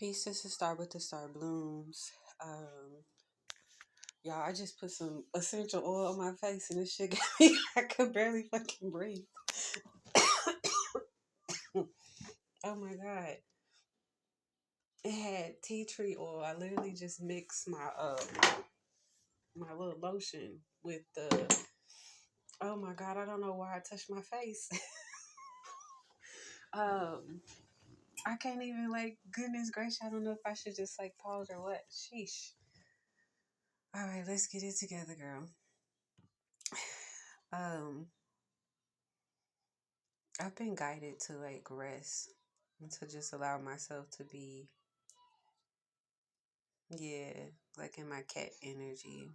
Peace. This is Star with the Star Blooms. Um, y'all, I just put some essential oil on my face and this shit got me. I could barely fucking breathe. Oh my god. It had tea tree oil. I literally just mixed my little lotion with the. Oh my god, I don't know why I touched my face. um, I can't even goodness gracious. I don't know if I should just pause or what. Sheesh. All right, let's get it together, girl. Um, I've been guided to rest and to just allow myself to be, yeah, in my cat energy,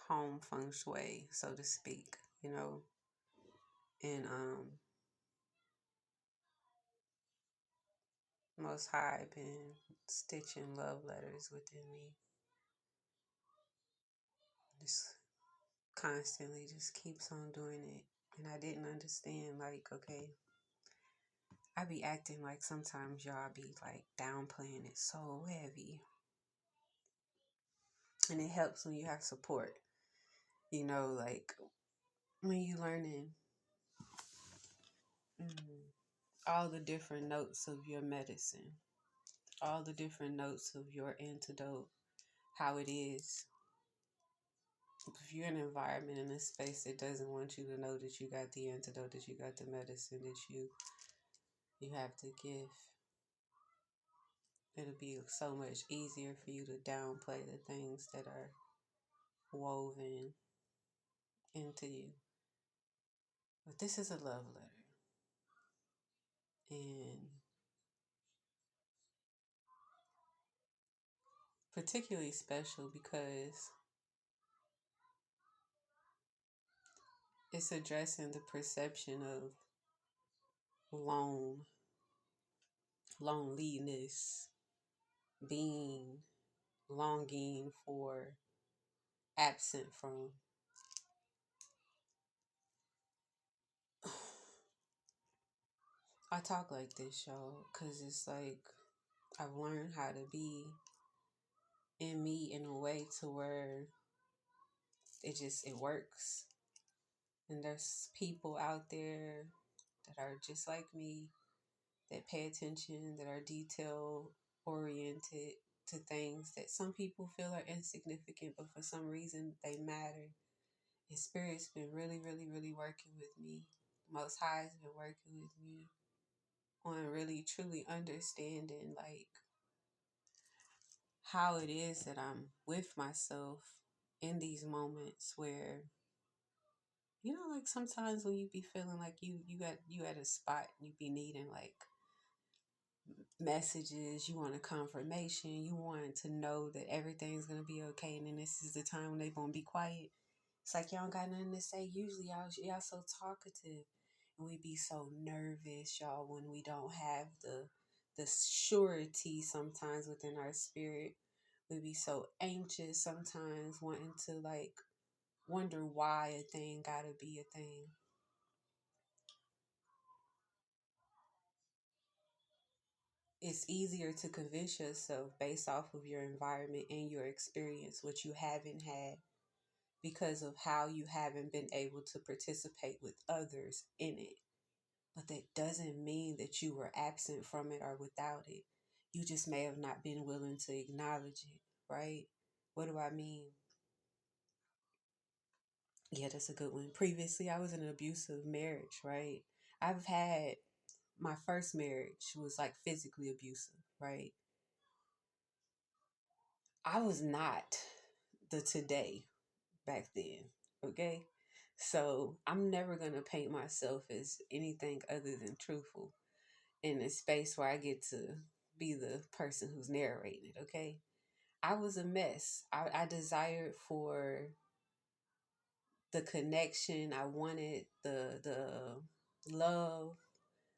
home feng shui, so to speak, you know. And Most High been stitching love letters within me. Just constantly just keeps on doing it. And I didn't understand, okay, I be acting like sometimes y'all be downplaying it so heavy. And it helps when you have support, when you learning all the different notes of your medicine, all the different notes of your antidote, how it is. If you're in an environment, in a space that doesn't want you to know that you got the antidote, that you got the medicine that you have to give, it'll be so much easier for you to downplay the things that are woven into you. But this is a love letter. And particularly special because it's addressing the perception of loneliness, being, longing for, absent from. I talk like this, y'all, because it's I've learned how to be in me in a way to where it works. And there's people out there that are just like me, that pay attention, that are detail oriented to things that some people feel are insignificant, but for some reason they matter. And Spirit's been really, really, really working with me. The Most High has been working with me on really, truly understanding how it is that I'm with myself in these moments where, sometimes when you be feeling like you at a spot, you be needing messages, you want a confirmation, you want to know that everything's gonna be okay, and then this is the time when they gonna be quiet. It's like y'all don't got nothing to say. Usually y'all so talkative, and we be so nervous, y'all, when we don't have the surety sometimes within our spirit. We be so anxious sometimes, wanting to wonder why a thing gotta be a thing. It's easier to convince yourself based off of your environment and your experience, what you haven't had, because of how you haven't been able to participate with others in it. But that doesn't mean that you were absent from it or without it. You just may have not been willing to acknowledge it, right? What do I mean? Yeah, that's a good one. Previously, I was in an abusive marriage, right? I've had my first marriage was physically abusive, right? I was not the today back then, okay? So I'm never going to paint myself as anything other than truthful in a space where I get to be the person who's narrating it, okay? I was a mess. I desired for the connection. I wanted the love.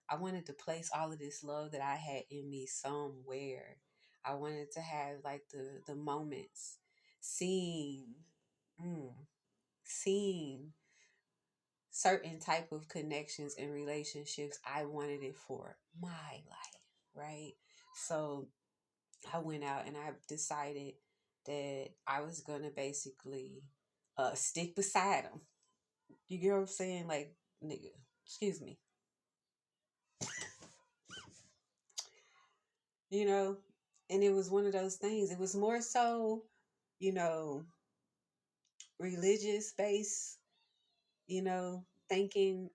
I wanted to place all of this love that I had in me somewhere. I wanted to have the moments, seeing, mm, seeing certain type of connections and relationships. I wanted it for my life. right? So I went out and I decided that I was gonna basically stick beside him. You get what I'm saying? Like, nigga, excuse me. You know, and it was one of those things. It was more so, you know, religious based, thinking,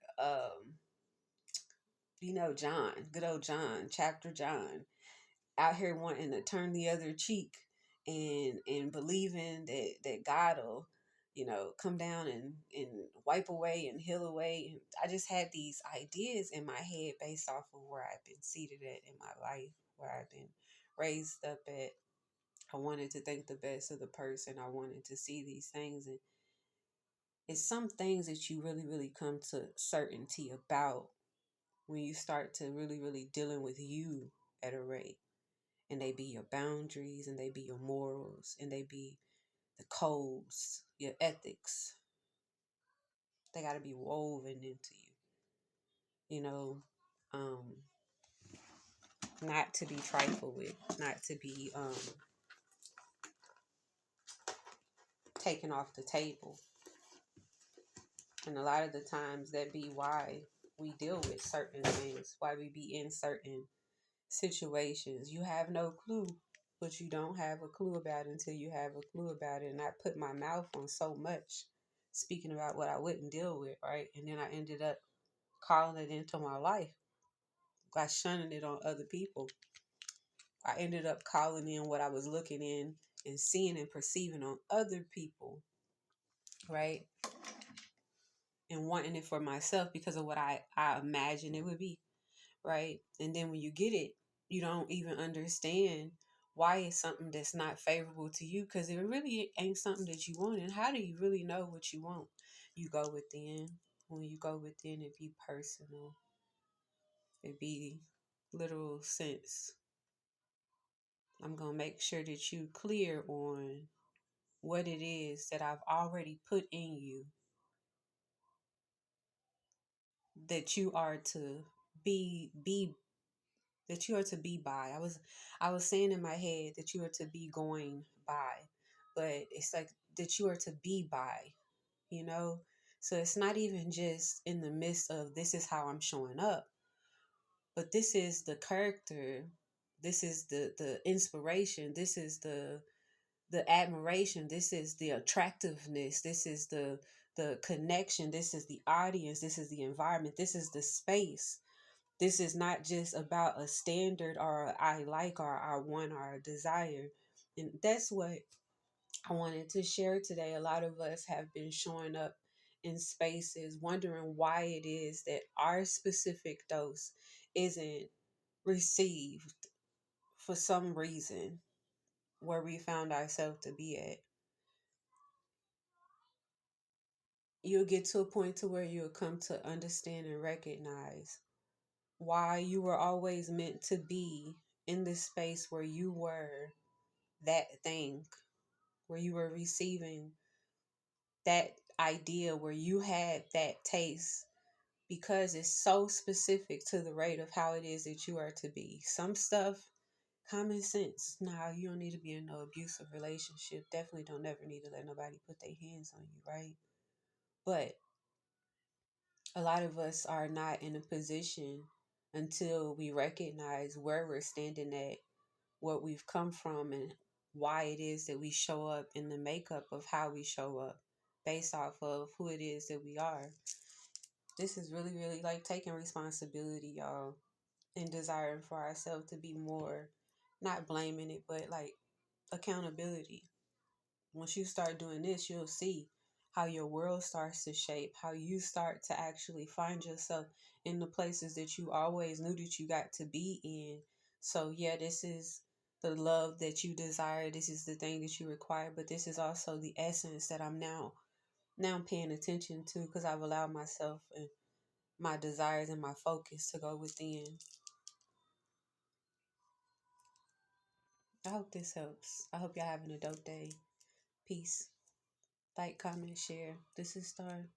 John, good old John, chapter John, out here wanting to turn the other cheek and believing that God'll, come down and wipe away and heal away. And I just had these ideas in my head based off of where I've been seated at in my life, where I've been raised up at. I wanted to think the best of the person. I wanted to see these things. And it's some things that you really, really come to certainty about when you start to really, really dealing with you at a rate. And they be your boundaries, and they be your morals, and they be the codes, your ethics. They got to be woven into you, um, not to be trifled with, not to be taken off the table. And a lot of the times that be why we deal with certain things, why we be in certain situations. You have no clue, but you don't have a clue about it until you have a clue about it. And I put my mouth on so much speaking about what I wouldn't deal with, right? And then I ended up calling it into my life by shunning it on other people. I ended up calling in what I was looking in and seeing and perceiving on other people, right? And wanting it for myself because of what I imagined it would be, right? And then when you get it, you don't even understand why it's something that's not favorable to you because it really ain't something that you want. And how do you really know what you want? You go within. When you go within, it be personal. It be literal sense. I'm going to make sure that you clear on what it is that I've already put in you that you are to be that you are to be by. I was saying in my head that you are to be going by, but it's like that you are to be by, you know? So it's not even just in the midst of this is how I'm showing up, but this is the character, this is the inspiration, this is the admiration, this is the attractiveness, this is the connection, this is the audience, this is the environment, this is the space. This is not just about a standard or a I like or I want or a desire. And that's what I wanted to share today. A lot of us have been showing up in spaces wondering why it is that our specific dose isn't received for some reason where we found ourselves to be at. You'll get to a point to where you'll come to understand and recognize why you were always meant to be in this space where you were that thing, where you were receiving that idea, where you had that taste, because it's so specific to the rate of how it is that you are to be. Some stuff, common sense. Nah, you don't need to be in no abusive relationship. Definitely don't ever need to let nobody put their hands on you, right? But a lot of us are not in a position until we recognize where we're standing at, what we've come from, and why it is that we show up in the makeup of how we show up based off of who it is that we are. This is really, really like taking responsibility, y'all, and desiring for ourselves to be more, not blaming it, but like accountability. Once you start doing this, you'll see how your world starts to shape, how you start to actually find yourself in the places that you always knew that you got to be in. So, yeah, this is the love that you desire. This is the thing that you require, but this is also the essence that I'm now paying attention to because I've allowed myself and my desires and my focus to go within. I hope this helps. I hope y'all having a dope day. Peace. Like, comment, share. This is Star.